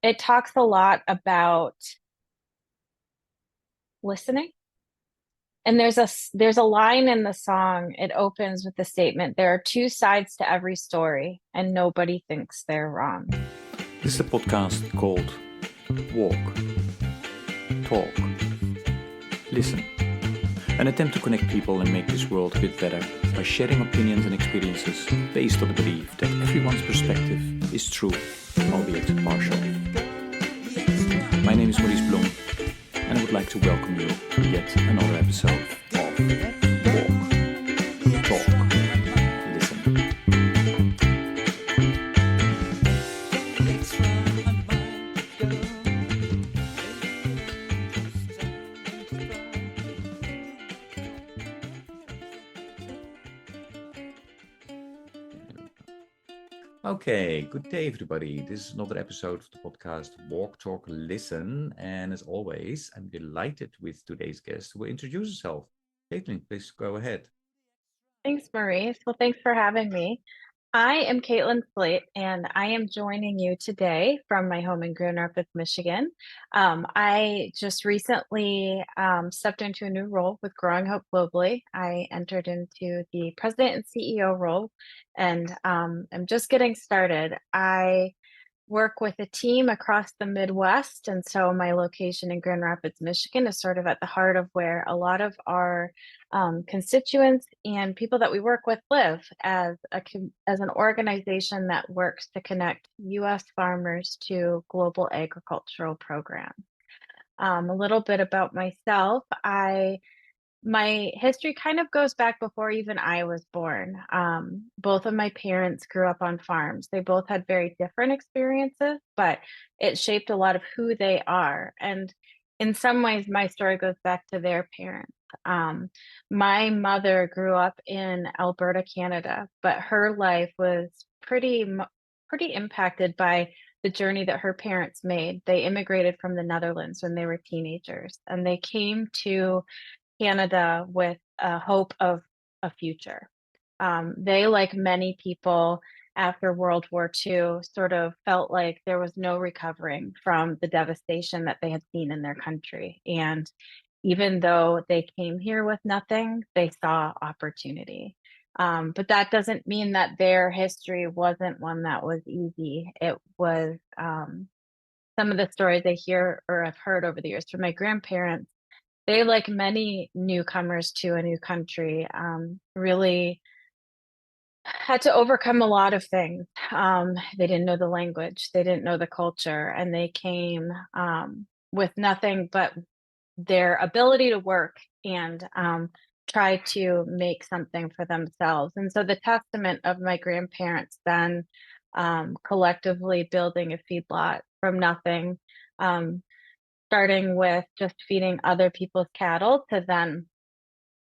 It talks a lot about listening. And there's a line in the song. It opens with the statement, "There are two sides to every story, and nobody thinks they're wrong." This is a podcast called Walk, Talk, Listen. An attempt to connect people and make this world a bit better by sharing opinions and experiences based on the belief that everyone's perspective is true, albeit partial. My name is Maurice Blom, and I would like to welcome you to yet another episode of Walk, Talk, Listen. Okay, good day, everybody. This is another episode of the podcast Walk, Talk, Listen. And as always, I'm delighted with today's guest who will introduce herself. Kaitlyn, please go ahead. Thanks, Maurice. Well, thanks for having me. I am Kaitlyn Slate, and I am joining you today from my home in Grand Rapids, Michigan. I just recently stepped into a new role with Growing Hope Globally. I entered into the president and CEO role, and I'm just getting started. I work with a team across the Midwest. And so my location in Grand Rapids, Michigan is sort of at the heart of where a lot of our constituents and people that we work with live as an organization that works to connect U.S. farmers to global agricultural programs. A little bit about myself. My history kind of goes back before even I was born. Both of my parents grew up on farms. They both had very different experiences, but it shaped a lot of who they are. And in some ways, my story goes back to their parents. My mother grew up in Alberta, Canada, but her life was pretty impacted by the journey that her parents made. They immigrated from the Netherlands when they were teenagers, and they came to Canada with a hope of a future. They, like many people after World War II, sort of felt like there was no recovering from the devastation that they had seen in their country. And even though they came here with nothing, they saw opportunity. But that doesn't mean that their history wasn't one that was easy. It was some of the stories I hear or have heard over the years from my grandparents. They, like many newcomers to a new country, really had to overcome a lot of things. They didn't know the language, they didn't know the culture, and they came with nothing but their ability to work and try to make something for themselves. And so the testament of my grandparents then collectively building a feedlot from nothing, um, starting with just feeding other people's cattle to then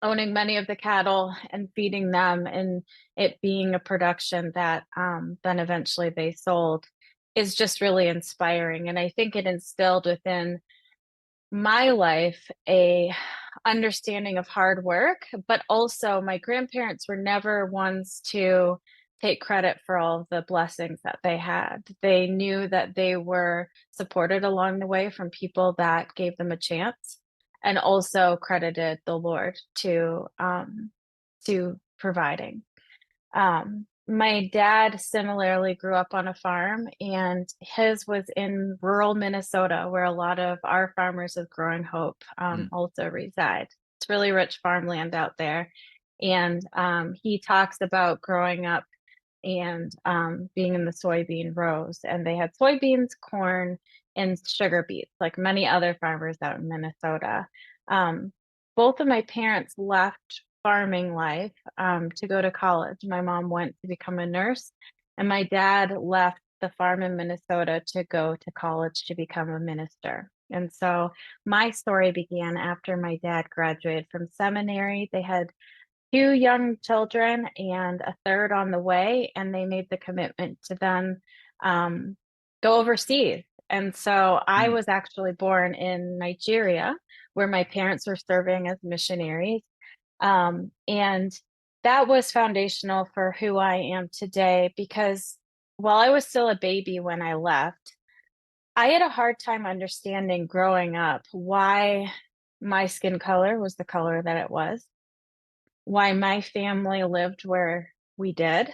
owning many of the cattle and feeding them, and it being a production that then eventually they sold, is just really inspiring. And I think it instilled within my life a understanding of hard work, but also my grandparents were never ones to take credit for all of the blessings that they had. They knew that they were supported along the way from people that gave them a chance, and also credited the Lord to providing. My dad similarly grew up on a farm, and his was in rural Minnesota, where a lot of our farmers of Growing Hope also reside. It's really rich farmland out there. And he talks about growing up and being in the soybean rows. And they had soybeans, corn, and sugar beets, like many other farmers out in Minnesota. Um, Both of my parents left farming life to go to college. My mom went to become a nurse, and my dad left the farm in Minnesota to go to college to become a minister. And so my story began after my dad graduated from seminary. They had two young children and a third on the way, and they made the commitment to then go overseas. And so I was actually born in Nigeria, where my parents were serving as missionaries. And that was foundational for who I am today, because while I was still a baby when I left, I had a hard time understanding growing up why my skin color was the color that it was, why my family lived where we did.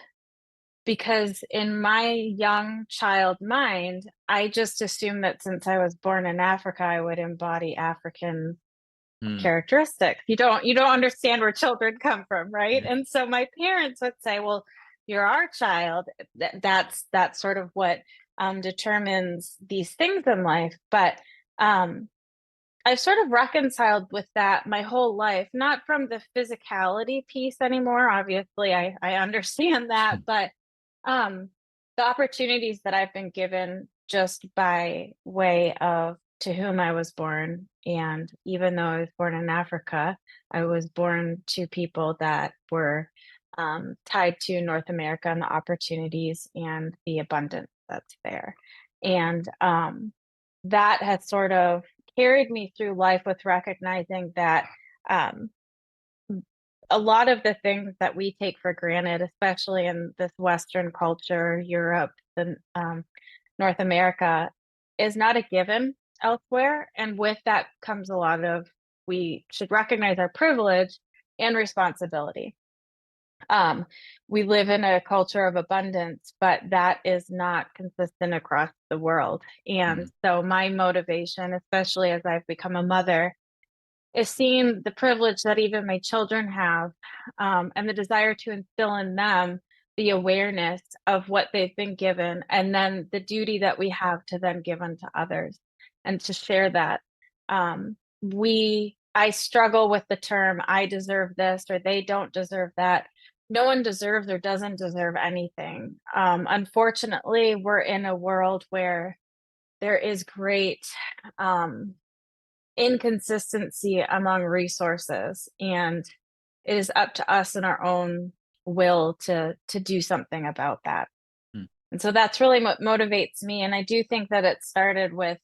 Because in my young child mind, I just assumed that since I was born in Africa, I would embody African Mm, characteristics. You don't understand where children come from, right? yeah. And so my parents would say, "Well, you're our child." That's sort of what determines these things in life. But um, I've sort of reconciled with that my whole life, not from the physicality piece anymore. Obviously, I understand that, but um, the opportunities that I've been given just by way of to whom I was born, and even though I was born in Africa, I was born to people that were tied to North America and the opportunities and the abundance that's there. And that has sort of carried me through life with recognizing that um, a lot of the things that we take for granted, especially in this Western culture, Europe, and North America, is not a given elsewhere. And with that comes a lot of, we should recognize our privilege and responsibility. Um, we live in a culture of abundance, but that is not consistent across the world. And Mm, so my motivation, especially as I've become a mother, is seeing the privilege that even my children have, and the desire to instill in them the awareness of what they've been given, and then the duty that we have to then give unto others and to share that. I struggle with the term, I deserve this or they don't deserve that. No one deserves or doesn't deserve anything. Unfortunately, we're in a world where there is great um, inconsistency among resources, and it is up to us in our own will to do something about that. mm. And so that's really what motivates me, and I do think that it started with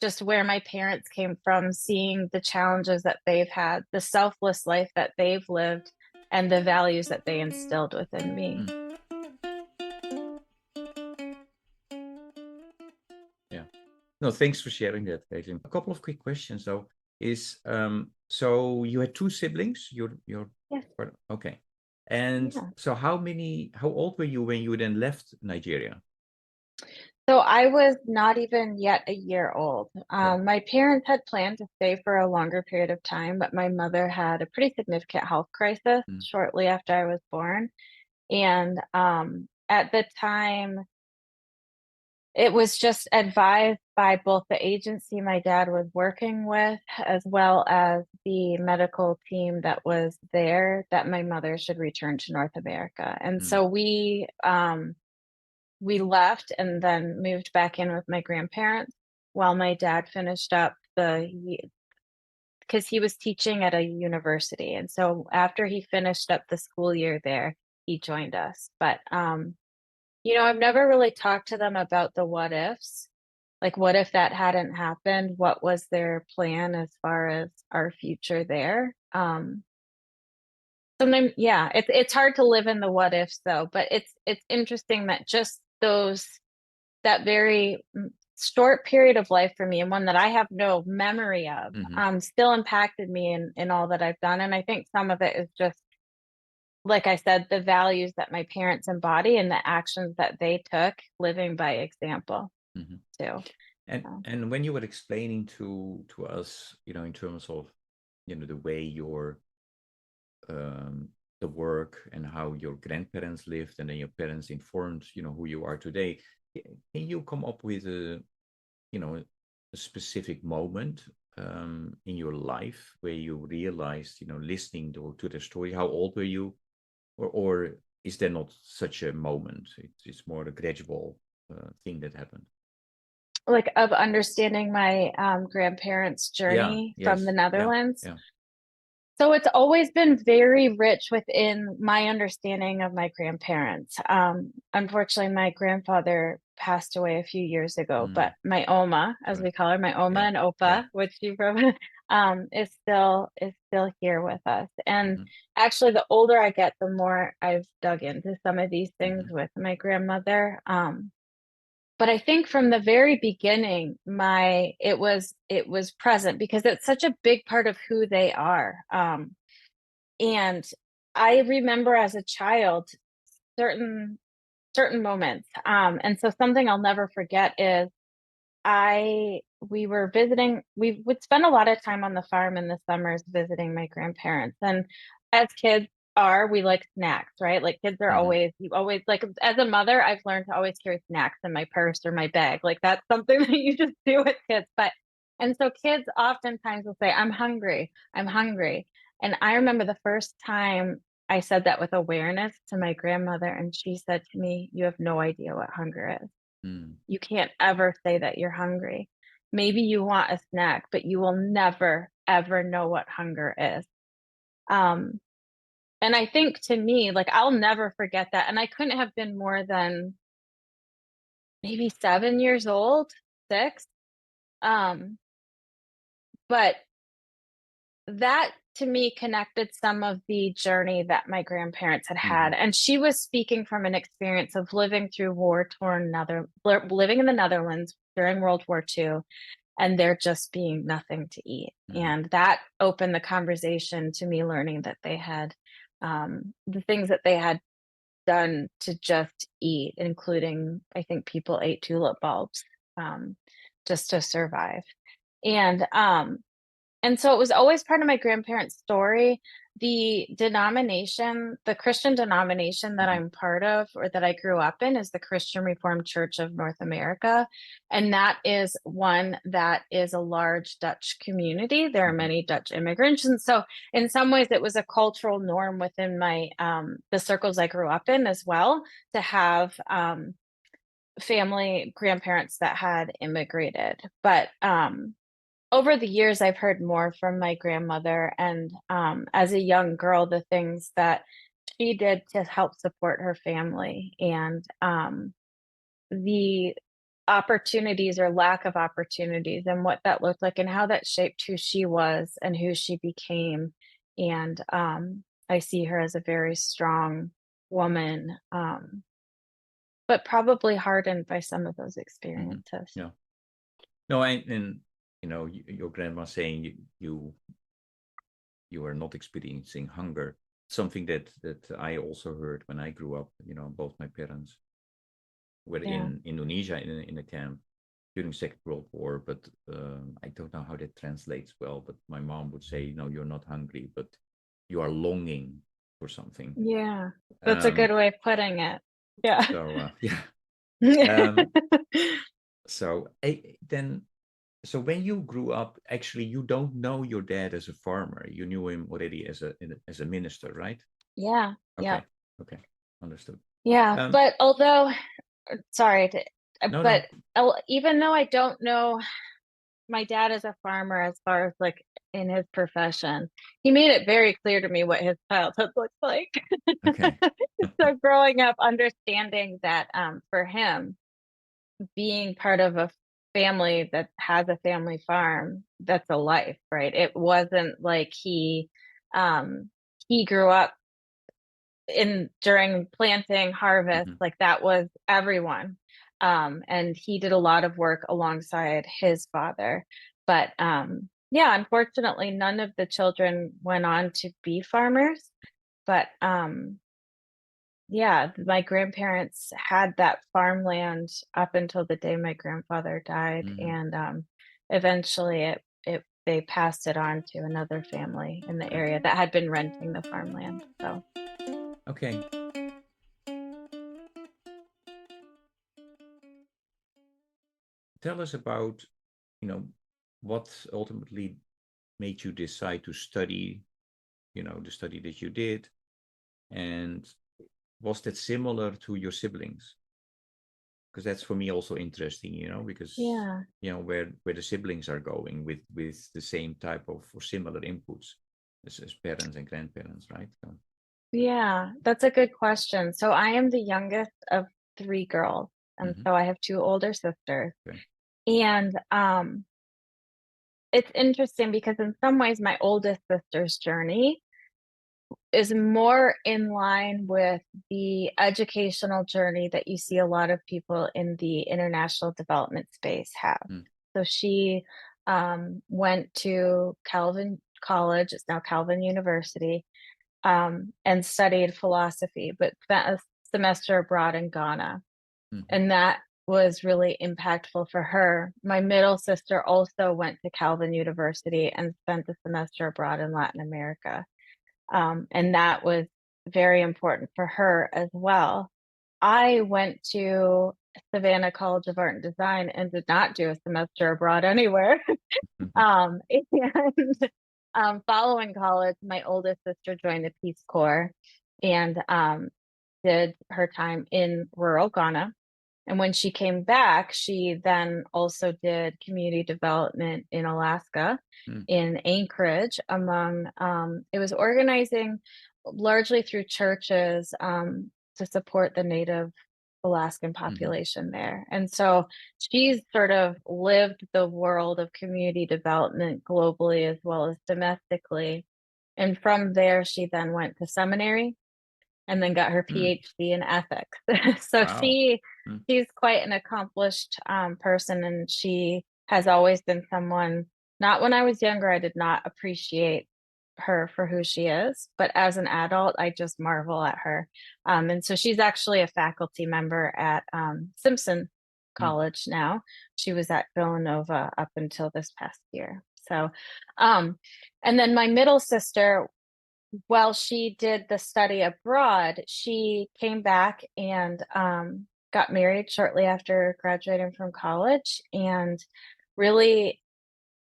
just where my parents came from, seeing the challenges that they've had, the selfless life that they've lived, and the values that they instilled within me. Mm. Yeah. No, thanks for sharing that, Caitlin. A couple of quick questions though. Is so you had two siblings? Your Yes. okay. And Yeah. so how old were you when you then left Nigeria? So I was not even yet a year old. Okay. My parents had planned to stay for a longer period of time, but my mother had a pretty significant health crisis Mm, shortly after I was born. And at the time, it was just advised by both the agency my dad was working with, as well as the medical team that was there, that my mother should return to North America. And mm, so we left and then moved back in with my grandparents while my dad finished up because he was teaching at a university. And so after he finished up the school year there, he joined us. But I've never really talked to them about the what ifs. Like, what if that hadn't happened? What was their plan as far as our future there? Sometimes, yeah, it's hard to live in the what ifs though, but it's interesting that just that very short period of life for me, and one that I have no memory of, mm-hmm. still impacted me in all that I've done. And I think some of it is just, like I said, the values that my parents embody and the actions that they took, living by example Mm-hmm. too. And So, and when you were explaining to us, in terms of, the way um, the work and how your grandparents lived and then your parents informed, who you are today, can you come up with a specific moment in your life where you realized, listening to the story? How old were you? Or is there not such a moment? It's more a gradual thing that happened. like, of understanding my grandparents' Yeah, journey from the yes, yeah, Netherlands. yeah. So it's always been very rich within my understanding of my grandparents. Unfortunately, my grandfather passed away a few years ago, Mm, but my Oma, as right. we call her, my Oma Yeah, and yeah. Opa, which you wrote, is still here with us. And Mm-hmm, actually, the older I get, the more I've dug into some of these things mm-hmm, with my grandmother. but I think from the very beginning, it was present because it's such a big part of who they are. And I remember as a child certain certain moments. And so something I'll never forget is we were visiting, we would spend a lot of time on the farm in the summers visiting my grandparents. And as kids we like snacks, right? Like kids are Hmm. you always like, as a mother, I've learned to always carry snacks in my purse or my bag. Like that's something that you just do with kids. And so kids oftentimes will say, I'm hungry, I'm hungry. And I remember the first time I said that with awareness to my grandmother, and she said to me, you have no idea what hunger is. Mm. You can't ever say that you're hungry. Maybe you want a snack, but you will never, ever know what hunger is. Um, and I think to me, like I'll never forget that. And I couldn't have been more than maybe 7 years old, six. Um, but that to me connected some of the journey that my grandparents had Hmm. had. And she was speaking from an experience of living through living in the Netherlands during World War II, and there just being nothing to eat. Hmm. And that opened the conversation to me learning that they had the things that they had done to just eat, including, I think people ate tulip bulbs um, just to survive. And and so it was always part of my grandparents' story. The Christian denomination that Hmm. I'm part of or that I grew up in is the Christian Reformed Church of North America. And that is one that is a large Dutch community. There are Hmm. many Dutch immigrants. And so in some ways it was a cultural norm within the circles I grew up in as well to have family grandparents that had immigrated. But over the years, I've heard more from my grandmother, and as a young girl, the things that she did to help support her family, and the opportunities or lack of opportunities, and what that looked like, and how that shaped who she was and who she became. And I see her as a very strong woman, but probably hardened by some of those Hmm. experiences. Yeah. No, and your grandma saying you are not experiencing hunger. Something that I also heard when I grew up. Both my parents were Yeah. in Indonesia in a camp during Second World War, but I don't know how that translates well. But my mom would say, "No, you're not hungry, but you are longing for something." Yeah, that's a Um, good way of putting it. Yeah. yeah. Um, then, so when you grew up, actually, you don't know your dad as a farmer. You knew him already as a minister, right? Yeah, yeah, Okay, okay, understood. yeah, Um, but although sorry to no, but no, even though I don't know my dad is a farmer as far as like in his profession, he made it very clear to me what his childhood looks like. okay. So growing up understanding that for him being part of a family that has a family farm, that's a life, right? It wasn't like um he grew up in during planting, harvest, Mhm. like that was everyone. And he did a lot of work alongside his father. But yeah, unfortunately none of the children went on to be farmers. But yeah, my grandparents had that farmland up until the day my grandfather died, Mhm. and eventually it they passed it on to another family in the area that had been renting the farmland. So Okay. Tell us about, you know, what ultimately made you decide to study, the study that you did, and was that similar to your siblings? Because that's for me also interesting, because yeah. where the siblings are going with the same type of or similar inputs as parents and grandparents, right? So, Yeah, that's a good question. So I am the youngest of three girls, and mhm, so I have two older sisters. okay. And it's interesting because in some ways my oldest sister's journey is more in line with the educational journey that you see a lot of people in the international development space have. Mm. So she went to Calvin College, it's now Calvin University, and studied philosophy, but spent a semester abroad in Ghana. Mhm. And that was really impactful for her. My middle sister also went to Calvin University and spent a semester abroad in Latin America. And that was very important for her as well. I went to Savannah College of Art and Design and did not do a semester abroad anywhere. Mhm. And following college, my oldest sister joined the Peace Corps and did her time in rural Ghana. And when she came back, she then also did community development in Alaska, Mm. in Anchorage, among, it was organizing largely through churches to support the Native Alaskan Mhm. population there. And so she's sort of lived the world of community development globally as well as domestically. And from there, she then went to seminary and then got her Mm. PhD in ethics. So Wow. Mm. she's quite an accomplished person, and she has always been someone. Not when I was younger, I did not appreciate her for who she is, but as an adult, I just marvel at her. And so she's actually a faculty member at Simpson Mm. College now. She was at Villanova up until this past year. So, um, and then my middle sister, while she did the study abroad, she came back and got married shortly after graduating from college. And really,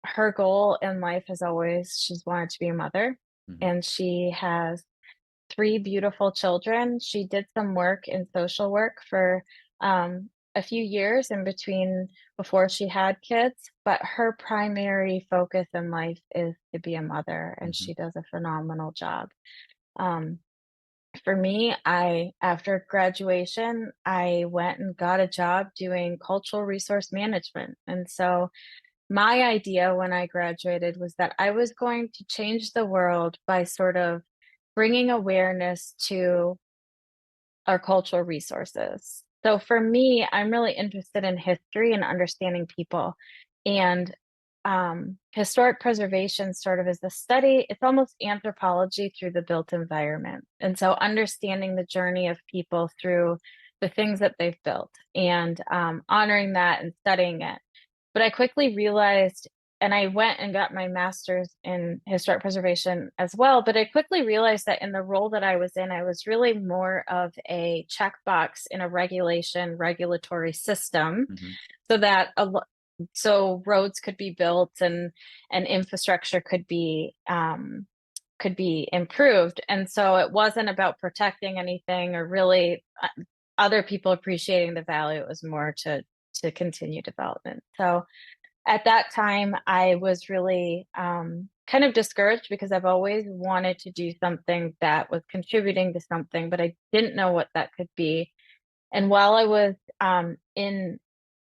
her goal in life is always she's wanted to be a mother. Mhm. And she has three beautiful children. She did some work in social work for a few years in between before she had kids, but her primary focus in life is to be a mother, and Mhm. she does a phenomenal job. Um, for me, I after graduation, I went and got a job doing cultural resource management. And so my idea when I graduated was that I was going to change the world by sort of bringing awareness to our cultural resources. So for me, I'm really interested in history and understanding people. And historic preservation sort of is the study, it's almost anthropology through the built environment. And so understanding the journey of people through the things that they've built and honoring that and studying it. But I quickly realized, and I went and got my master's in historic preservation as well. But I quickly realized that in the role that I was in, I was really more of a checkbox in a regulatory system, Mhm. so that so roads could be built and infrastructure could be improved. And so it wasn't about protecting anything or really other people appreciating the value. It was more to continue development. So at that time, I was really kind of discouraged because I've always wanted to do something that was contributing to something, but I didn't know what that could be. And while I was in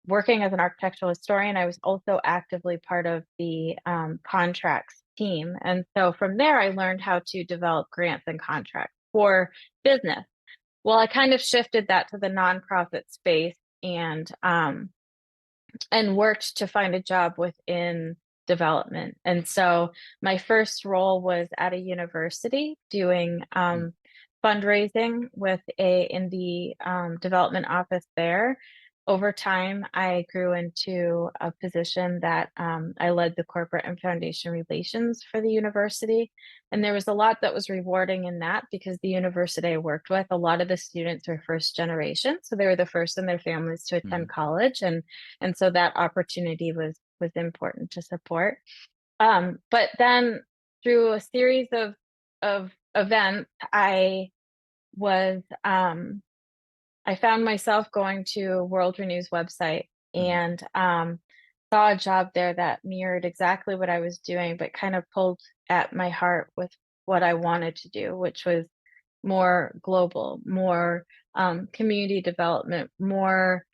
working as an architectural historian, I was also actively part of the contracts team. And so from there, I learned how to develop grants and contracts for business. Well, I kind of shifted that to the nonprofit space and worked to find a job within development. And so my first role was at a university doing Mm. fundraising with a in the development office there. Over time, I grew into a position that I led the corporate and foundation relations for the university. And there was a lot that was rewarding in that because the university I worked with, a lot of the students were first generation. So they were the first in their families to attend Mhm. college. And so that opportunity was important to support. But then through a series of events, was I found myself going to World Renew's website Mhm. and saw a job there that mirrored exactly what I was doing, but kind of pulled at my heart with what I wanted to do, which was more global, more community development, more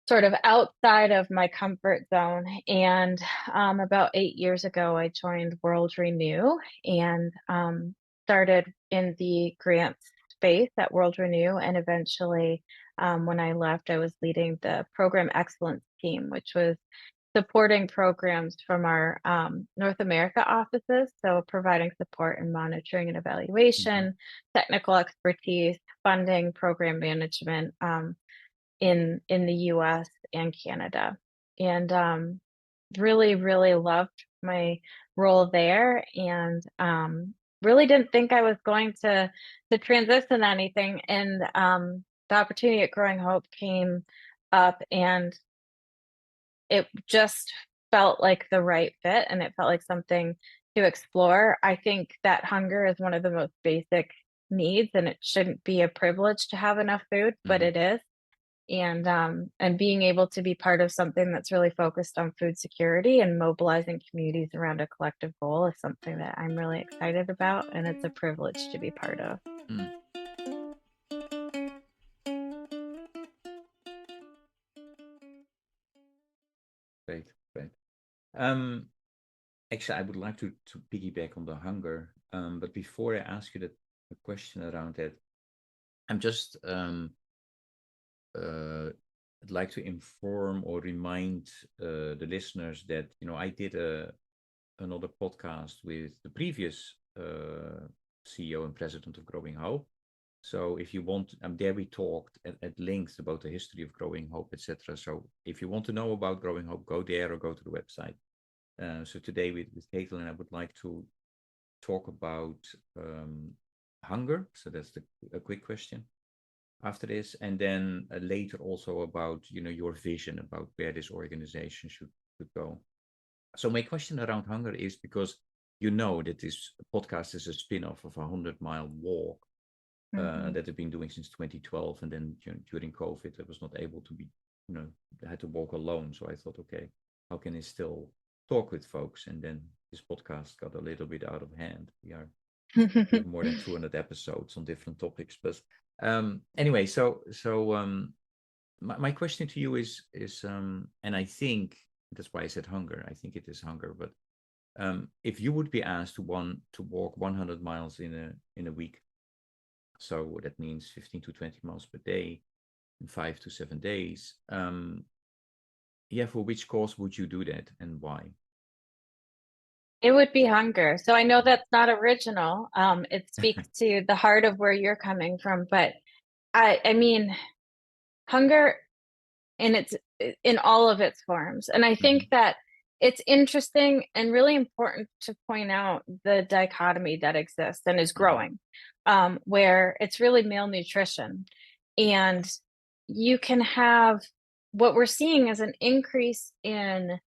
sort of outside of my comfort zone. And about 8 years ago, I joined World Renew, and started in the grants space at World Renew, and eventually, when I left, I was leading the program excellence team, which was supporting programs from our North America offices, so providing support and monitoring and evaluation, technical expertise, funding, program management in the U.S. and Canada, and really, really loved my role there, and really didn't think I was going to transition anything. And the opportunity at Growing Hope came up, and it just felt like the right fit, and it felt like something to explore. I think that hunger is one of the most basic needs, and it shouldn't be a privilege to have enough food, but Mm-hmm. it is. And being able to be part of something that's really focused on food security and mobilizing communities around a collective goal is something that I'm really excited about, and it's a privilege to be part of. Mm. Great, great. Um, Actually, I would like to piggyback on the hunger, but before I ask you the question around that, I'm just I'd like to inform or remind the listeners that I did another podcast with the previous CEO and president of Growing Hope. So if you want, there we talked at length about the history of Growing Hope, etc. So if you want to know about Growing Hope, go there or go to the website. So today with Kaitlyn, I would like to talk about hunger. So that's a quick question after this, and then later also about your vision about where this organization should go. So my question around hunger is because that this podcast is a spin-off of a 100-mile walk Mhm. that I've been doing since 2012, and then during COVID I was not able to be, I had to walk alone. So I thought, okay, how can I still talk with folks? And then this podcast got a little bit out of hand. We have more than 200 episodes on different topics, but anyway, so my question to you is and I think that's why I said hunger. I think it is hunger, but if you would be asked to walk 100 miles in a week, so that means 15 to 20 miles per day in 5 to 7 days, for which cause would you do that, and why? It would be hunger. So I know that's not original. It speaks to the heart of where you're coming from, but I mean, hunger in all of its forms. And I think Mhm. that it's interesting and really important to point out the dichotomy that exists and is Mhm. growing, where it's really malnutrition. And you can have what we're seeing is an increase in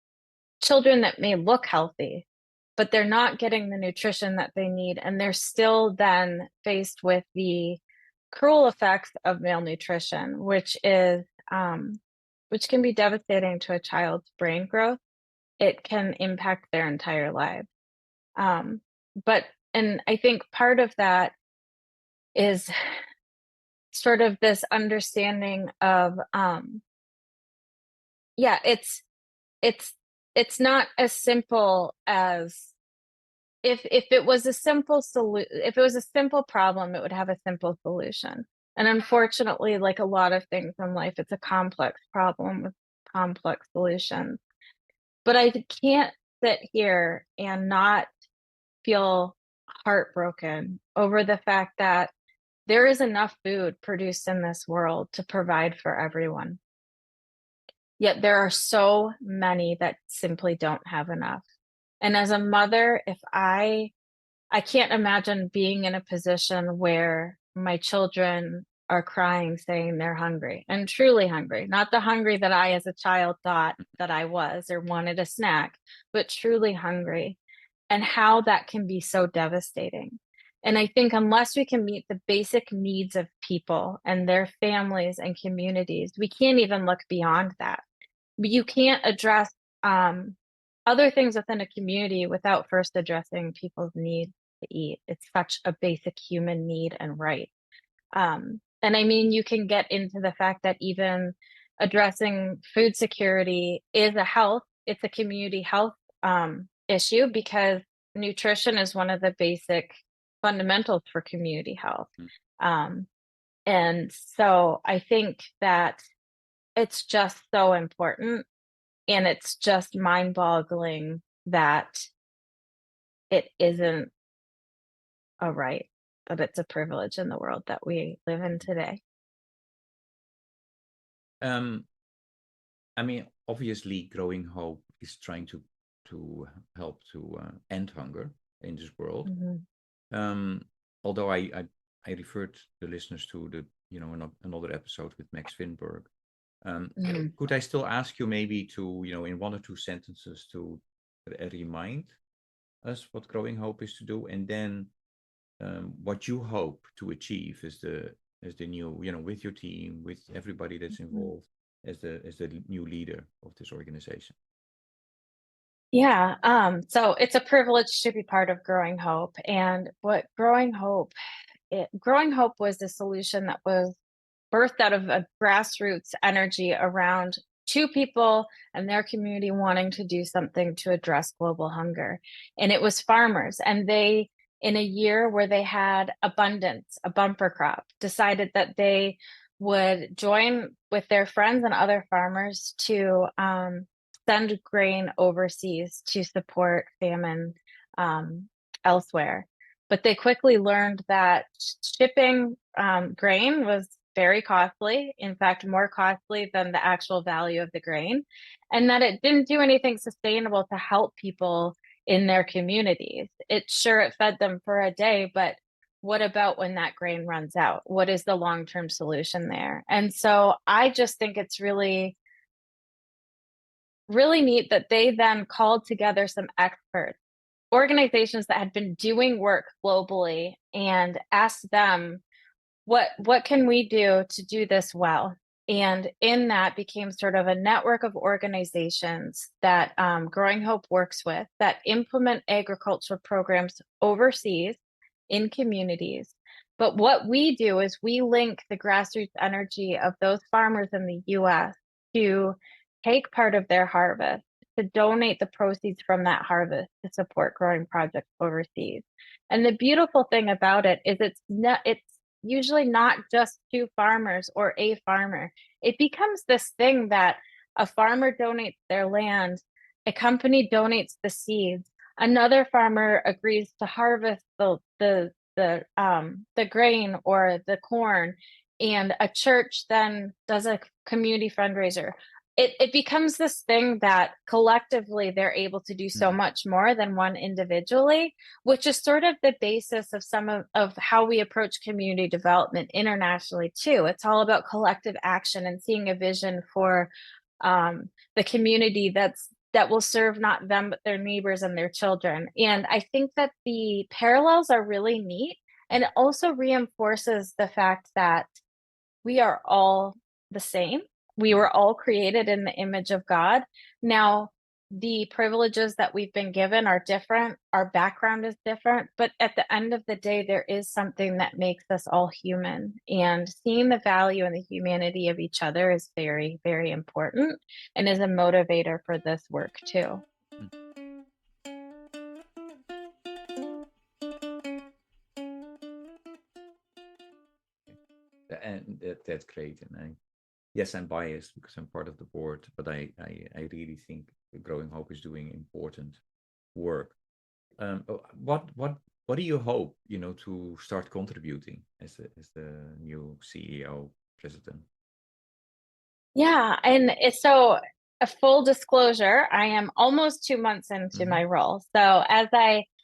children that may look healthy, but they're not getting the nutrition that they need. And they're still then faced with the cruel effects of malnutrition, which can be devastating to a child's brain growth. It can impact their entire lives. Um, but and I think part of that is sort of this understanding of yeah, it's it's not as simple as if it was a if it was a simple problem, it would have a simple solution. And unfortunately, like a lot of things in life, it's a complex problem with complex solutions. But I can't sit here and not feel heartbroken over the fact that there is enough food produced in this world to provide for everyone. Yet there are so many that simply don't have enough. And as a mother, if I can't imagine being in a position where my children are crying saying they're hungry and truly hungry, not the hungry that I as a child thought that I was or wanted a snack, but truly hungry, and how that can be so devastating. And I think unless we can meet the basic needs of people and their families and communities, we can't even look beyond that. You can't address um, other things within a community without first addressing people's need to eat. It's such a basic human need and right. And I mean, you can get into the fact that even addressing food security is it's a community health issue, because nutrition is one of the basic fundamentals for community health. Mm. Um, and so I think that it's just so important, and it's just mind-boggling that it isn't a right, but it's a privilege in the world that we live in today. Um, I mean, obviously, Growing Hope is trying to help to end hunger in this world. Mhm. Although I referred the listeners to the another episode with Max Finberg. Mhm. Could I still ask you maybe to in one or two sentences to remind us what Growing Hope is to do, and then what you hope to achieve as the new with your team, with everybody that's Mhm. involved, as the new leader of this organization. Yeah, so it's a privilege to be part of Growing Hope, and what Growing Hope was a solution that was birthed out of a grassroots energy around two people and their community wanting to do something to address global hunger. And it was farmers, and they, in a year where they had abundance, a bumper crop, decided that they would join with their friends and other farmers to send grain overseas to support famine elsewhere. But they quickly learned that shipping grain was very costly, in fact, more costly than the actual value of the grain, and that it didn't do anything sustainable to help people in their communities. It fed them for a day, but what about when that grain runs out? What is the long-term solution there? And so I just think it's really, really neat that they then called together some experts, organizations that had been doing work globally, and asked them, what can we do to do this well? And in that became sort of a network of organizations that Growing Hope works with, that implement agricultural programs overseas in communities. But what we do is we link the grassroots energy of those farmers in the US to take part of their harvest, to donate the proceeds from that harvest to support growing projects overseas. And the beautiful thing about it is it's usually not just two farmers or a farmer. It becomes this thing that a farmer donates their land, a company donates the seeds, another farmer agrees to harvest the grain or the corn, and a church then does a community fundraiser. It becomes this thing that collectively they're able to do so Mm. much more than one individually, which is sort of the basis of of how we approach community development internationally too. It's all about collective action and seeing a vision for the community that will serve not them but their neighbors and their children. And I think that the parallels are really neat, and it also reinforces the fact that we are all the same. We Mm. were all created in the image of God. Now, the privileges that we've been given are different, our background is different, but at the end of the day, there is something that makes us all human. And seeing the value and the humanity of each other is very, very important, and is a motivator for this work too. Mm. And that's great. And yes, I'm biased because I'm part of the board, but I really think Growing Hope is doing important work. What do you hope to start contributing as the new CEO president? Yeah, and so a full disclosure, I am almost 2 months into Hmm. my role.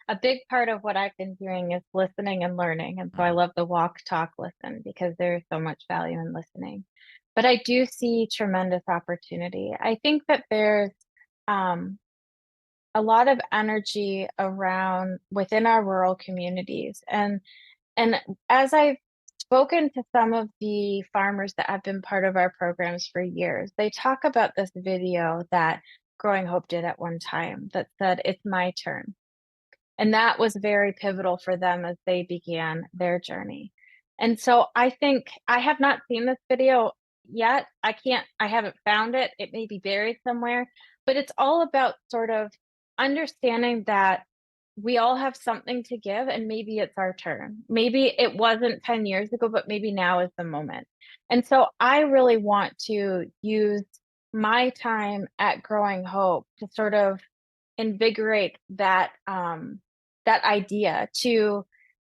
A big part of what I've been doing is listening and learning. And so I Hmm. love the walk, talk, listen, because there's so much value in listening. But I do see tremendous opportunity. I think that there's um, a lot of energy around within our rural communities. And as I've spoken to some of the farmers that have been part of our programs for years, they talk about this video that Growing Hope did at one time that said, "It's my turn." And that was very pivotal for them as they began their journey. And so I think I have not seen this video yet. I haven't found it. It may be buried somewhere, but it's all about sort of understanding that we all have something to give, and maybe it's our turn. Maybe it wasn't 10 years ago, but maybe now is the moment. And so I really want to use my time at Growing Hope to sort of invigorate that idea, to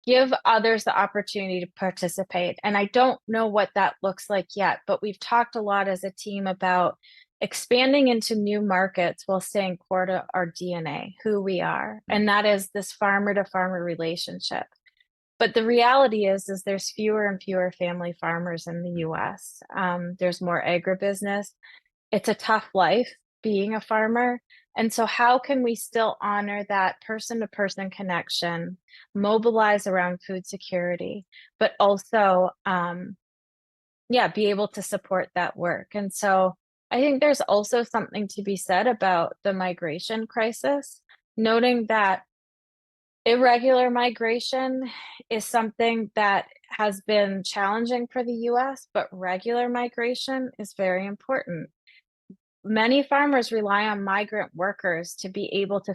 give others the opportunity to participate. And I don't know what that looks like yet, but we've talked a lot as a team about expanding into new markets while staying core to our DNA, who we are. And that is this farmer to farmer relationship. But the reality is there's fewer and fewer family farmers in the US. There's more agribusiness. It's a tough life being a farmer. And so how can we still honor that person to person connection, mobilize around food security, but also be able to support that work? And so I think there's also something to be said about the migration crisis, noting that irregular migration is something that has been challenging for the US, but regular migration is very important. Many farmers rely on migrant workers to be able to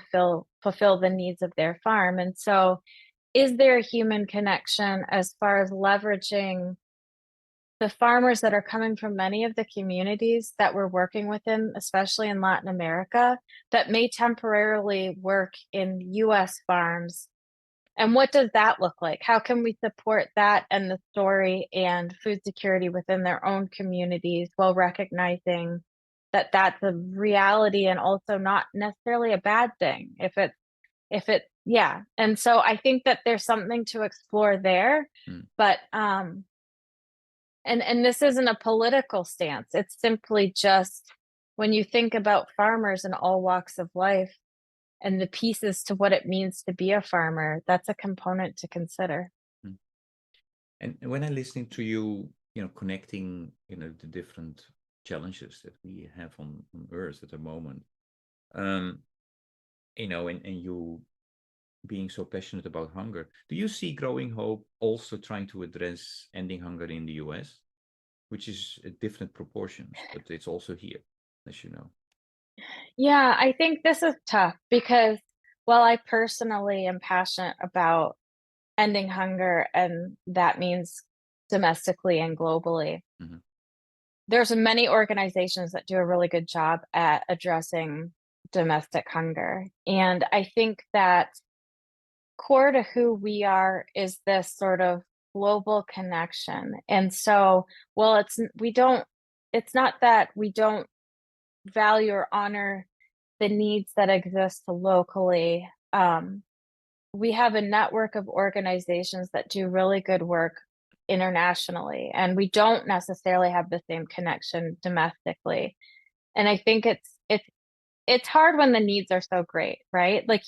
fulfill the needs of their farm. And so, is there a human connection as far as leveraging the farmers that are coming from many of the communities that we're working within, especially in Latin America, that may temporarily work in US farms? And what does that look like? How can we support that and the story and food security within their own communities while recognizing that that's a reality and also not necessarily a bad thing if it and so I think that there's something to explore there. But and this isn't a political stance. It's simply just when you think about farmers in all walks of life and the pieces to what it means to be a farmer, that's a component to consider. Mm. And when I'm listening to you, connecting, the different challenges that we have on Earth at the moment, and you being so passionate about hunger, do you see Growing Hope also trying to address ending hunger in the US, which is a different proportions, but it's also here, as you know? Yeah, I think this is tough because while I personally am passionate about ending hunger, and that means domestically and globally, Mhm. there's many organizations that do a really good job at addressing domestic hunger. And I think that core to who we are is this sort of global connection. And so, well, it's not that we don't value or honor the needs that exist locally. We have a network of organizations that do really good work internationally, and we don't necessarily have the same connection domestically. And I think it's hard when the needs are so great, right? Like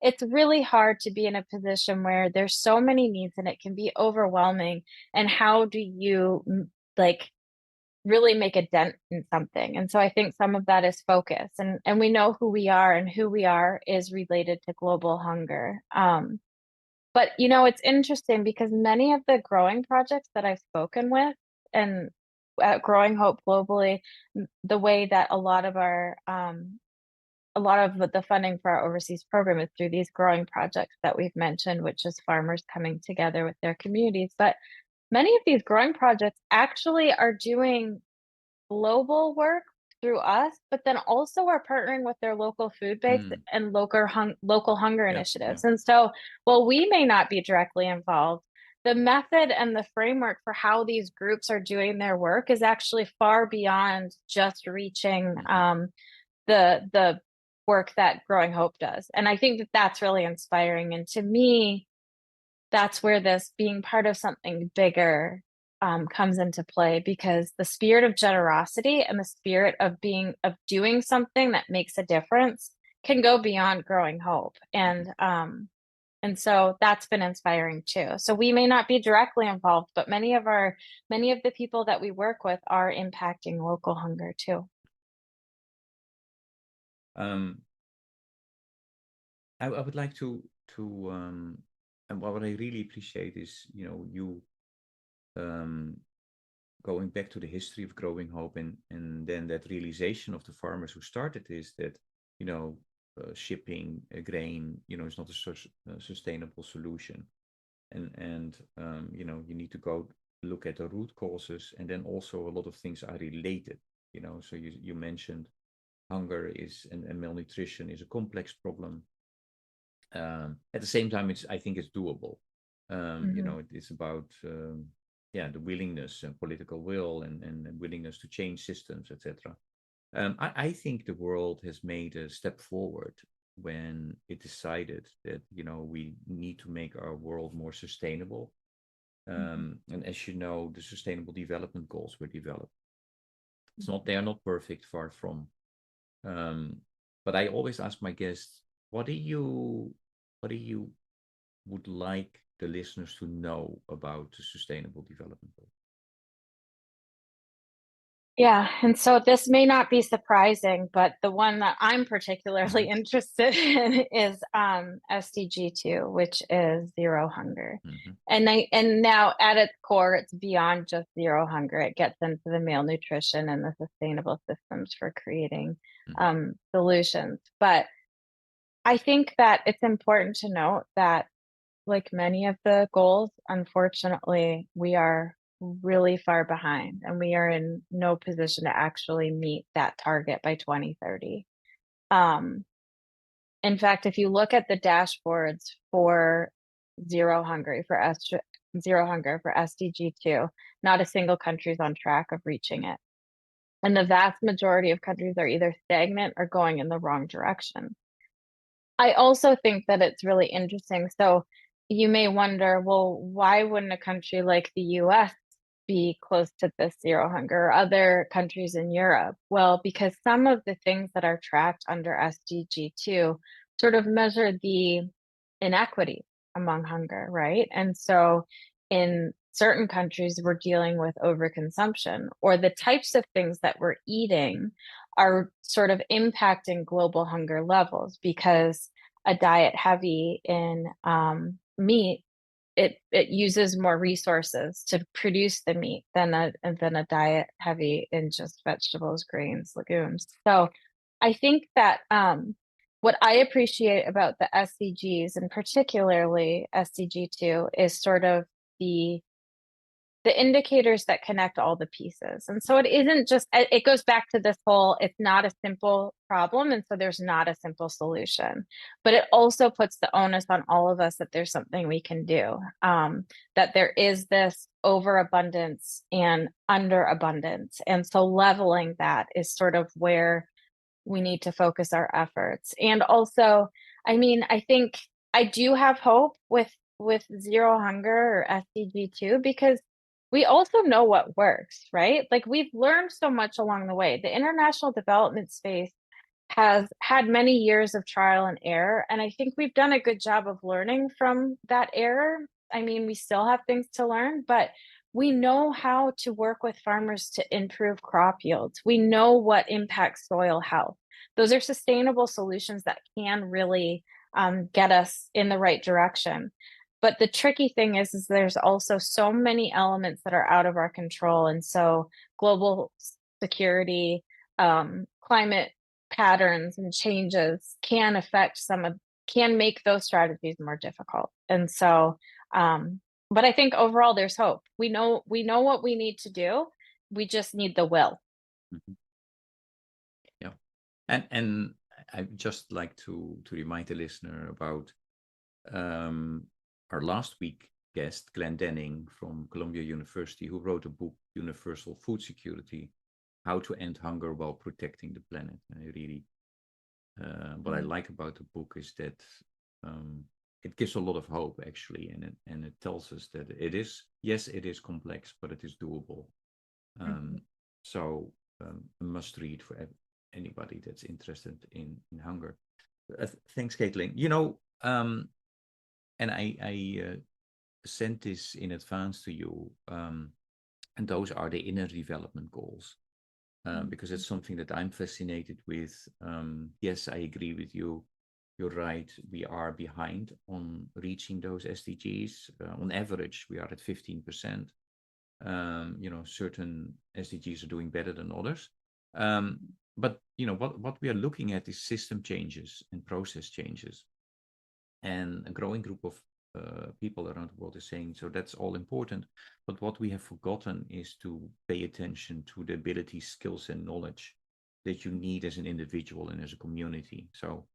it's really hard to be in a position where there's so many needs and it can be overwhelming. And how do you like really make a dent in something? And so I think some of that is focus, and we know who we are, and who we are is related to global hunger. But it's interesting because many of the growing projects that I've spoken with and at Growing Hope globally, the way that a lot of the funding for our overseas program is through these growing projects that we've mentioned, which is farmers coming together with their communities. But many of these growing projects actually are doing global work through us, but then also are partnering with their local food banks and local hunger Yeah, yeah. initiatives. And so, while we may not be directly involved, the method and the framework for how these groups are doing their work is actually far beyond just reaching the work that Growing Hope does. And I think that that's really inspiring. And to me, that's where this being part of something bigger comes into play, because the spirit of generosity and the spirit of doing something that makes a difference can go beyond Growing Hope. And so that's been inspiring too. So we may not be directly involved, but many of the people that we work with are impacting local hunger too. Um, I would like to and what I really appreciate is you um, going back to the history of Growing Hope, and then that realization of the farmers who started this, that you know shipping grain, is not a sustainable solution. And you need to go look at the root causes, and then also a lot of things are related. So you mentioned hunger and malnutrition is a complex problem. At the same time, I think it's doable. It's about the willingness and political will and willingness to change systems, etc. I think the world has made a step forward when it decided that we need to make our world more sustainable. And as you know, the Sustainable Development Goals were developed. They are not perfect, far from. But I always ask my guests, what do you would like the listeners to know about the Sustainable Development Goals? Yeah, and so this may not be surprising, but the one that I'm particularly interested in is SDG 2, which is zero hunger. And now at its core, it's beyond just zero hunger. It gets into the malnutrition and the sustainable systems for creating solutions. But I think that it's important to note that, like many of the goals, unfortunately, we are really far behind, and we are in no position to actually meet that target by 2030. In fact, if you look at the dashboards for zero hunger for SDG 2, not a single country is on track of reaching it. And the vast majority of countries are either stagnant or going in the wrong direction. I also think that it's really interesting. So you may wonder, well, why wouldn't a country like the US be close to this zero hunger, or other countries in Europe? Well, because some of the things that are tracked under SDG 2 sort of measure the inequity among hunger, right? And so in certain countries, we're dealing with overconsumption, or the types of things that we're eating are sort of impacting global hunger levels, because a diet heavy in meat, it uses more resources to produce the meat than a diet heavy in just vegetables, grains, legumes. So I think that what I appreciate about the SDGs, and particularly SDG 2, is sort of the indicators that connect all the pieces. And so it isn't just, it goes back to this whole, it's not a simple problem, and so there's not a simple solution. But it also puts the onus on all of us that there's something we can do, that there is this overabundance and underabundance. And so leveling that is sort of where we need to focus our efforts. And also, I mean, I think I do have hope with zero hunger or SDG 2, because we also know what works, right? Like, we've learned so much along the way. The international development space has had many years of trial and error, and I think we've done a good job of learning from that error. I mean, we still have things to learn, but we know how to work with farmers to improve crop yields. We know what impacts soil health. Those are sustainable solutions that can really get us in the right direction. But the tricky thing is there's also so many elements that are out of our control. And so global security, climate patterns and changes can make those strategies more difficult. And so, but I think overall there's hope. We know what we need to do. We just need the will. Yeah. And I'd just like to remind the listener about our last week guest, Glenn Denning from Columbia University, who wrote a book, Universal Food Security: How to End Hunger While Protecting the Planet. And what I like about the book is that it gives a lot of hope, actually, and it tells us that it is complex, but it is doable. So a must read for anybody that's interested in hunger. Thanks, Kaitlyn. And I sent this in advance to you, and those are the inner development goals, because it's something that I'm fascinated with. Yes, I agree with you. You're right. We are behind on reaching those SDGs. On average, we are at 15%. Certain SDGs are doing better than others. but what we are looking at is system changes and process changes, and a growing group of people around the world is saying, so that's all important, but what we have forgotten is to pay attention to the abilities, skills, and knowledge that you need as an individual and as a community. So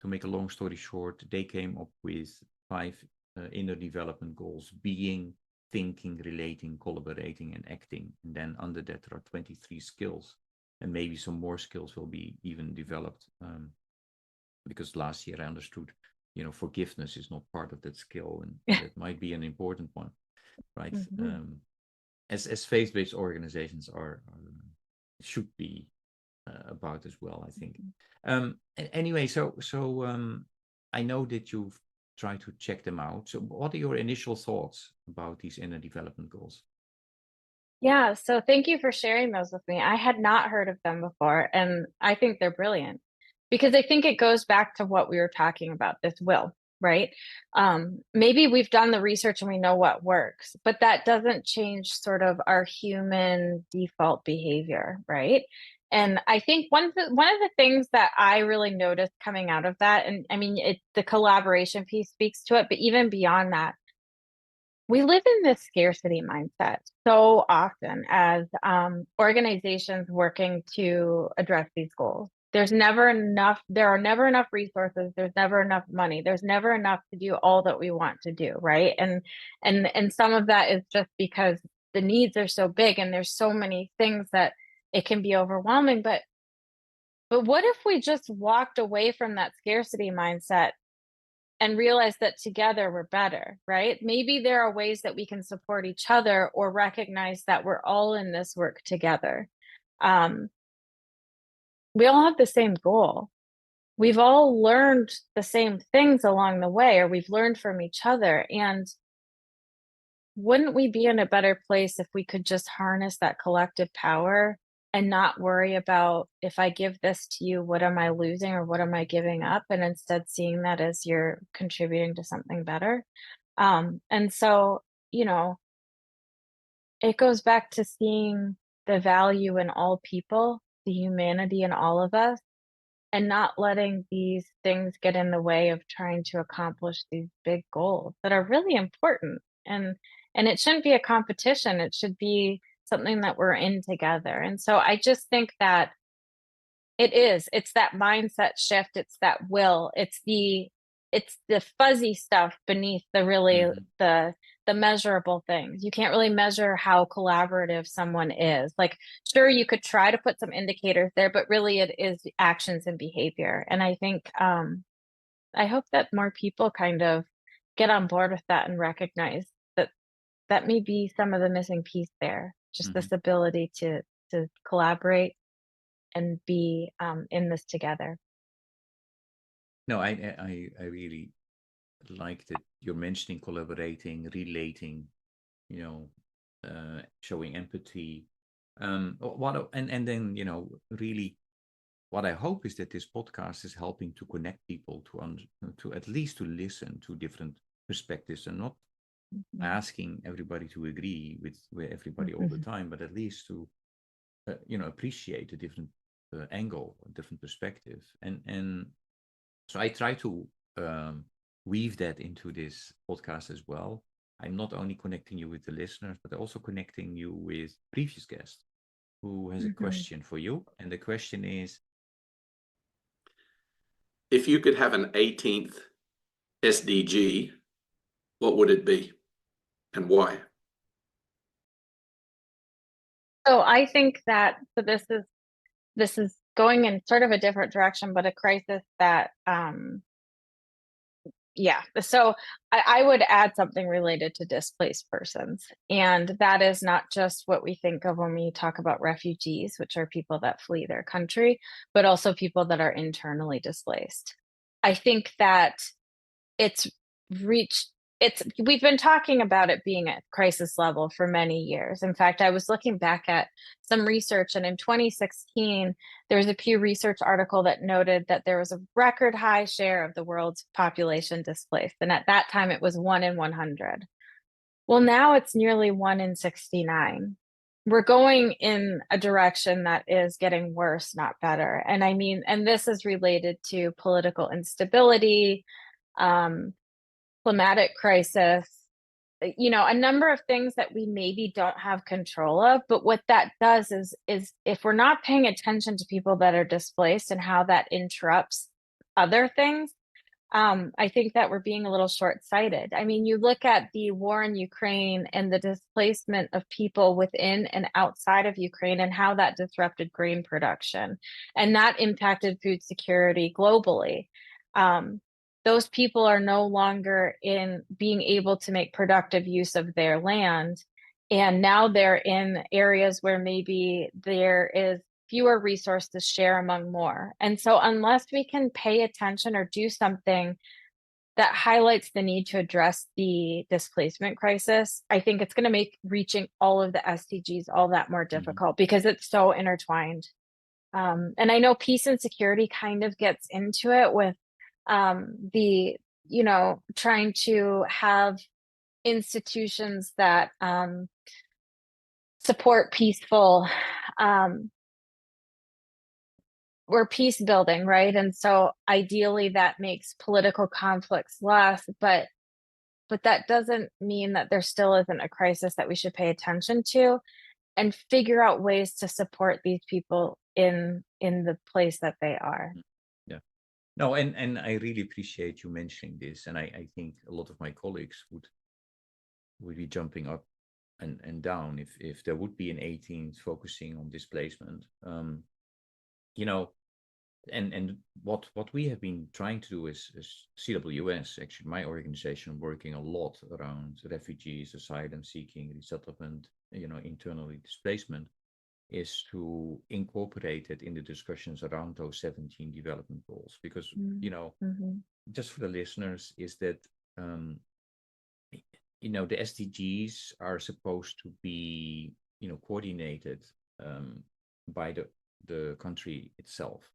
to make a long story short, they came up with 5 inner development goals: being, thinking, relating, collaborating, and acting. And then under that, there are 23 skills, and maybe some more skills will be even developed. Because last year I understood, forgiveness is not part of that skill, and that might be an important one, right? Mhm. As faith-based organizations should be about as well, I think. Anyway, so I know that you've tried to check them out. So what are your initial thoughts about these inner development goals? Yeah, so thank you for sharing those with me. I had not heard of them before, and I think they're brilliant because I think it goes back to what we were talking about, this will, right? Maybe we've done the research and we know what works, but that doesn't change sort of our human default behavior, right? And I think one of the things that I really noticed coming out of that, and I mean, the collaboration piece speaks to it, but even beyond that, we live in this scarcity mindset so often as organizations working to address these goals. There's never enough, there are never enough resources, there's never enough money, there's never enough to do all that we want to do, right? And some of that is just because the needs are so big and there's so many things that it can be overwhelming. But what if we just walked away from that scarcity mindset and realize that together we're better, right? Maybe there are ways that we can support each other or recognize that we're all in this work together. Um, we all have the same goal. We've all learned the same things along the way, or we've learned from each other. And wouldn't we be in a better place if we could just harness that collective power and not worry about, if I give this to you, what am I losing or what am I giving up? And instead seeing that as you're contributing to something better. And so, you know, it goes back to seeing the value in all people, the humanity in all of us, and not letting these things get in the way of trying to accomplish these big goals that are really important. And it shouldn't be a competition. It should be something that we're in together. And so I just think that it's that mindset shift, it's that will, it's the fuzzy stuff beneath the really Mhm. the measurable things. You can't really measure how collaborative someone is. Like, sure, you could try to put some indicators there, but really it is actions and behavior. And I think I hope that more people kind of get on board with that and recognize that that may be some of the missing piece there. Just Mhm. this ability to collaborate and be in this together. No, I really like that you're mentioning collaborating, relating, you know, showing empathy. And then really, what I hope is that this podcast is helping to connect people to at least to listen to different perspectives, and not Mhm. asking everybody to agree with everybody all the Mhm. time, but at least to appreciate a different angle, a different perspective, and so I try to weave that into this podcast as well. I'm not only connecting you with the listeners, but also connecting you with previous guest who has a Mhm. question for you. And the question is, If you could have an 18th SDG, what would it be and why? So I think that this is going in sort of a different direction, but a crisis that yeah. So I would add something related to displaced persons. And that is not just what we think of when we talk about refugees, which are people that flee their country, but also people that are internally displaced. I think that it's reached it's we've been talking about it being at crisis level for many years. In fact, I was looking back at some research, and in 2016 there was a Pew Research article that noted that there was a record high share of the world's population displaced, and at that time it was 1 in 100. Well, now it's nearly 1 in 69. we're going in a direction that is getting worse, not better. And I mean, and this is related to political instability, um, climatic crisis, a number of things that we maybe don't have control of. But what that does is if we're not paying attention to people that are displaced and how that interrupts other things, I think that we're being a little short-sighted. I mean, you look at the war in Ukraine and the displacement of people within and outside of Ukraine and how that disrupted grain production, and that impacted food security globally. Those people are no longer in being able to make productive use of their land. And now they're in areas where maybe there is fewer resources to share among more. And so unless we can pay attention or do something that highlights the need to address the displacement crisis, I think it's going to make reaching all of the SDGs all that more difficult because it's so intertwined. And I know peace and security kind of gets into it with the, trying to have institutions that support peaceful we're peace building, right? And so ideally that makes political conflicts less, but that doesn't mean that there still isn't a crisis that we should pay attention to and figure out ways to support these people in the place that they are. Yeah. No, and I really appreciate you mentioning this. And I think a lot of my colleagues would be jumping up and down if there would be an 18th focusing on displacement. And what we have been trying to do is CWS, actually my organization, working a lot around refugees, asylum seeking, resettlement, internally displacement, is to incorporate it in the discussions around those 17 development goals. Because, just for the listeners, is that, the SDGs are supposed to be, coordinated by the country itself.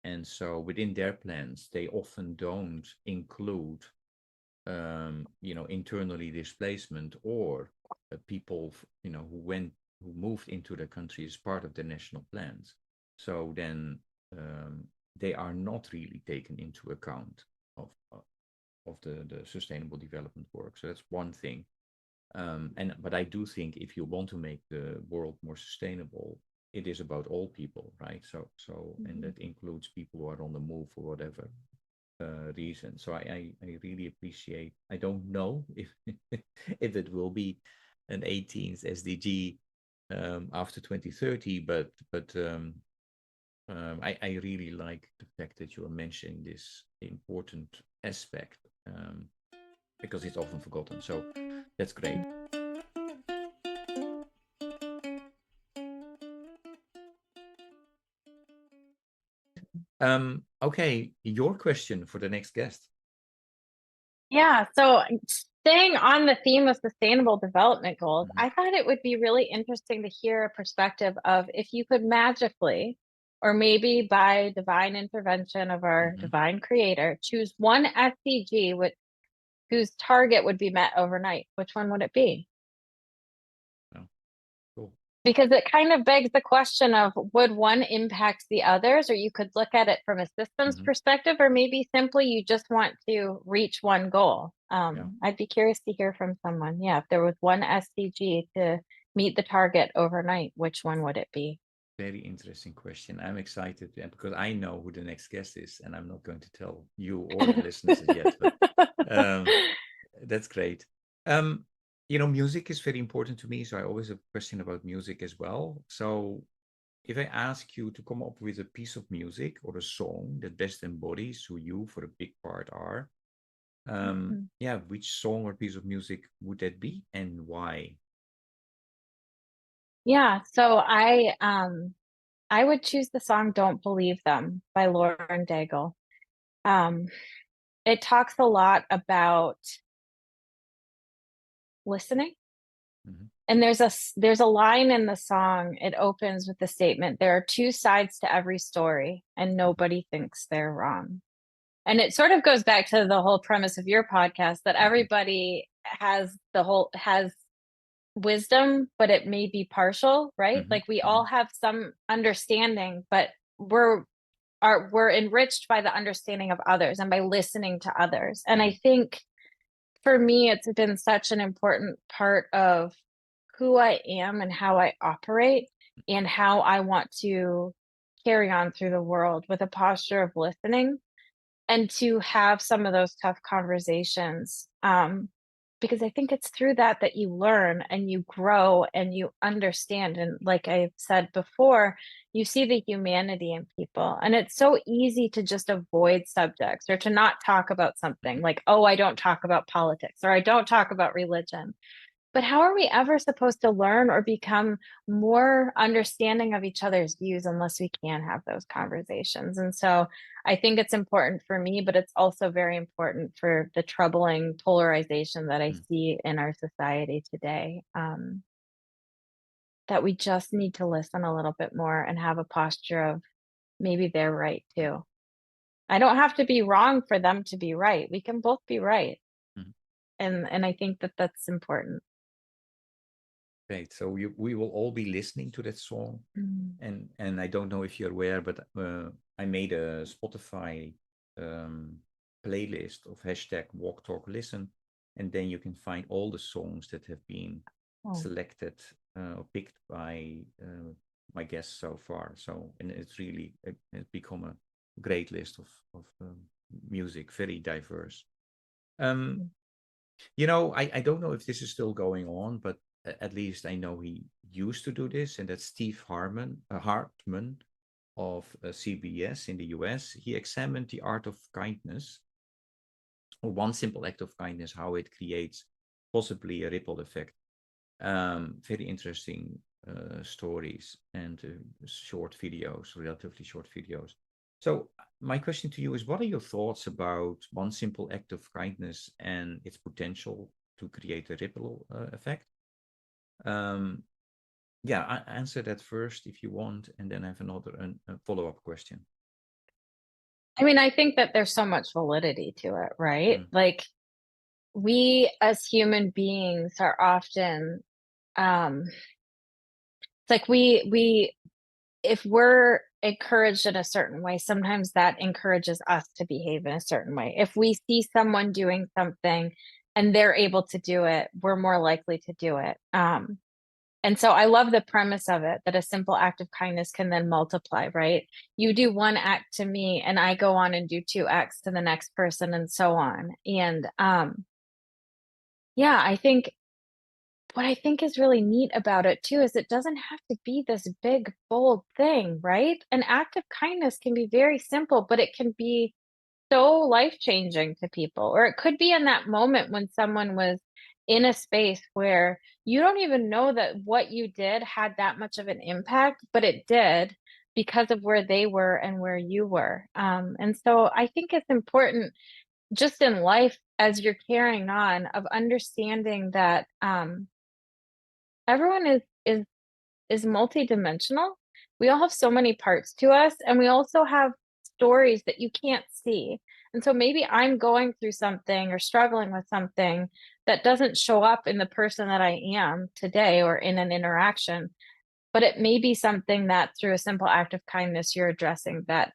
And so within their plans, they often don't include, internally displacement or people, who moved into the country as part of the national plans. So then they are not really taken into account of the sustainable development work. So that's one thing. But I do think if you want to make the world more sustainable, it is about all people, right? So and that includes people who are on the move for whatever reason. So I really appreciate. I don't know if if it will be an 18th SDG after 2030, but I really like the fact that you are mentioning this important aspect because it's often forgotten. So that's great. Okay, your question for the next guest. Yeah, so staying on the theme of sustainable development goals, I thought it would be really interesting to hear a perspective of if you could magically, or maybe by divine intervention of our divine creator, choose one SDG whose target would be met overnight, which one would it be? Because it kind of begs the question of, would one impact the others, or you could look at it from a systems perspective, or maybe simply you just want to reach one goal. I'd be curious to hear from someone. Yeah, if there was one SDG to meet the target overnight, which one would it be? Very interesting question. I'm excited because I know who the next guest is, and I'm not going to tell you or the listeners yet. But, that's great. Music is very important to me, so I always have a question about music as well. So if I ask you to come up with a piece of music or a song that best embodies who you for a big part are, which song or piece of music would that be and why? Yeah, so I would choose the song Don't Believe Them by Lauren Daigle. It talks a lot about listening. And there's a line in the song, it opens with the statement, there are two sides to every story and nobody thinks they're wrong. And it sort of goes back to the whole premise of your podcast that everybody has wisdom, but it may be partial, right? Mhm, Like we all mhm, have some understanding, but we're enriched by the understanding of others and by listening to others. And I mhm, think for me, it's been such an important part of who I am and how I operate and how I want to carry on through the world with a posture of listening and to have some of those tough conversations. Because I think it's through that that you learn and you grow and you understand. And like I said before, you see the humanity in people. And it's so easy to just avoid subjects or to not talk about something mhm. like, oh, I don't talk about politics or I don't talk about religion. But how are we ever supposed to learn or become more understanding of each other's views unless we can have those conversations? And so I think it's important for me, but it's also very important for the troubling polarization that I Mm. see in our society today. That we just need to listen a little bit more and have a posture of maybe they're right too. I don't have to be wrong for them to be right. We can both be right. Mhm. And I think that that's important. Great. So we will all be listening to that song, Mm. and I don't know if you're aware, but I made a Spotify um, playlist of hashtag Walk Talk Listen, and then you can find all the songs that have been Oh. selected or picked by my guests so far. So, and it's really it's become a great list of music, very diverse. Um, Mm. I don't know if this is still going on, but at least I know he used to do this, and that's Steve Hartman of CBS in the US. He examined the art of kindness, or one simple act of kindness, how it creates possibly a ripple effect. Very interesting stories and short videos, relatively short videos. So my question to you is, what are your thoughts about one simple act of kindness and its potential to create a ripple effect? Um, yeah, answer that first if you want, and then I have a follow-up question. I mean, I think that there's so much validity to it, right? Mm, Like we as human beings are often it's like we if we're encouraged in a certain way, sometimes that encourages us to behave in a certain way. If we see someone doing something and they're able to do it, we're more likely to do it. And so I love the premise of it that a simple act of kindness can then multiply, right? You do one act to me and I go on and do two acts to the next person and so on. And yeah, I think what I think is really neat about it too is it doesn't have to be this big, bold thing, right? An act of kindness can be very simple, but it can be so life-changing to people. Or it could be in that moment when someone was in a space where you don't even know that what you did had that much of an impact, but it did because of where they were and where you were. And so I think it's important just in life as you're carrying on of understanding that everyone is multidimensional. We all have so many parts to us, and we also have stories that you can't see. And so maybe I'm going through something or struggling with something that doesn't show up in the person that I am today or in an interaction, but it may be something that through a simple act of kindness you're addressing that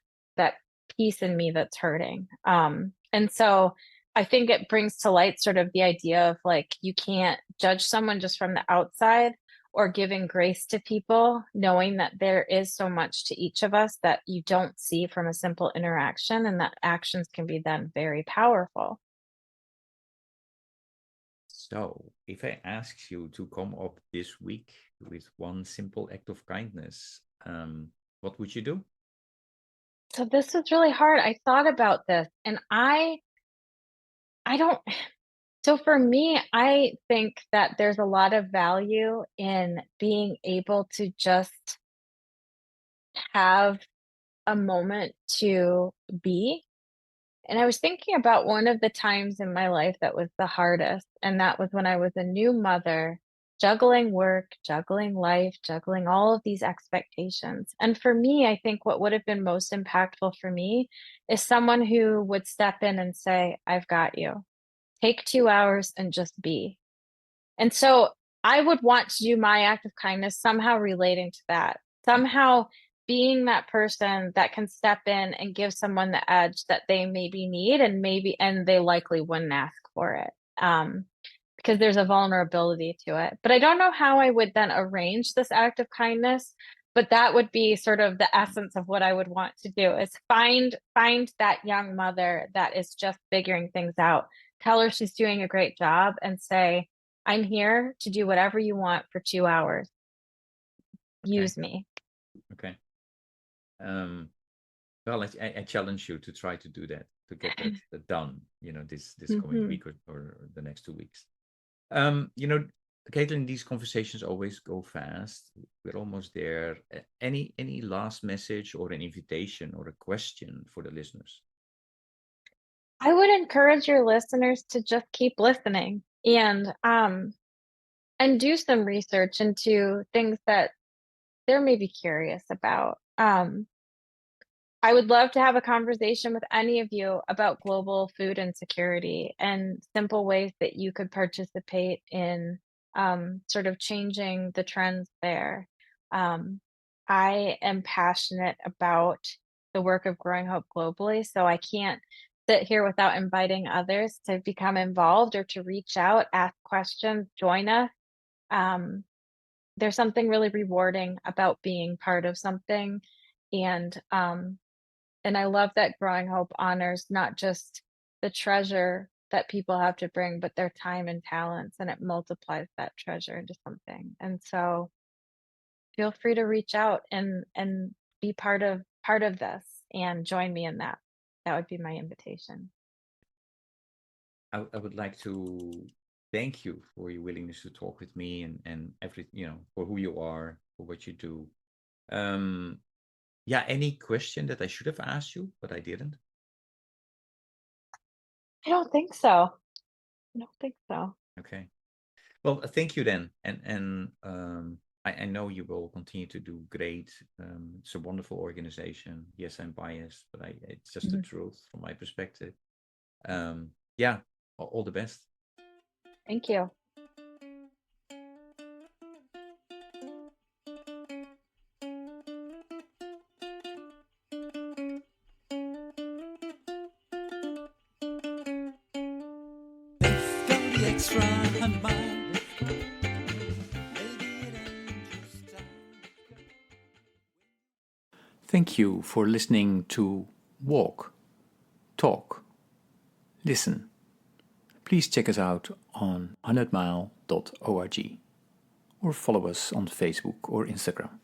piece in me that's hurting. And so I think it brings to light sort of the idea of like you can't judge someone just from the outside or giving grace to people, knowing that there is so much to each of us that you don't see from a simple interaction, and that actions can be then very powerful. So, if I ask you to come up this week with one simple act of kindness, what would you do? So this was really hard. I thought about this and I don't so for me, I think that there's a lot of value in being able to just have a moment to be. And I was thinking about one of the times in my life that was the hardest, and that was when I was a new mother, juggling work, juggling life, juggling all of these expectations. And for me, I think what would have been most impactful for me is someone who would step in and say, I've got you. Take 2 hours and just be. And so I would want to do my act of kindness somehow relating to that, somehow being that person that can step in and give someone the edge that they maybe need, and they likely wouldn't ask for it. Because there's a vulnerability to it. But I don't know how I would then arrange this act of kindness, but that would be sort of the essence of what I would want to do, is find that young mother that is just figuring things out. Tell her she's doing a great job and say, "I'm here to do whatever you want for 2 hours. Okay. Use me." Okay. Well, I challenge you to try to do that, to get that done, this coming Mhm. week or the next 2 weeks. Kaitlyn, these conversations always go fast. We're almost there. Any last message or an invitation or a question for the listeners? I would encourage your listeners to just keep listening and do some research into things that they're maybe curious about. I would love to have a conversation with any of you about global food insecurity and simple ways that you could participate in sort of changing the trends there. Um, I am passionate about the work of Growing Hope globally, so I can't sit here without inviting others to become involved or to reach out, ask questions, join us. Um, there's something really rewarding about being part of something, and and I love that Growing Hope honors not just the treasure that people have to bring, but their time and talents, and it multiplies that treasure into something. And so feel free to reach out and be part of this and join me in that. That would be my invitation. I would like to thank you for your willingness to talk with me and every, for who you are, for what you do. Yeah, any question that I should have asked you, but I didn't? I don't think so. I don't think so. Okay. Well, thank you then. And I know you will continue to do great. It's a wonderful organization. Yes, I'm biased, but it's just the Mhm. truth from my perspective. Yeah, all the best. Thank you. Let's go the extra mile. Thank you for listening to Walk, Talk, Listen. Please check us out on 100mile.org or follow us on Facebook or Instagram.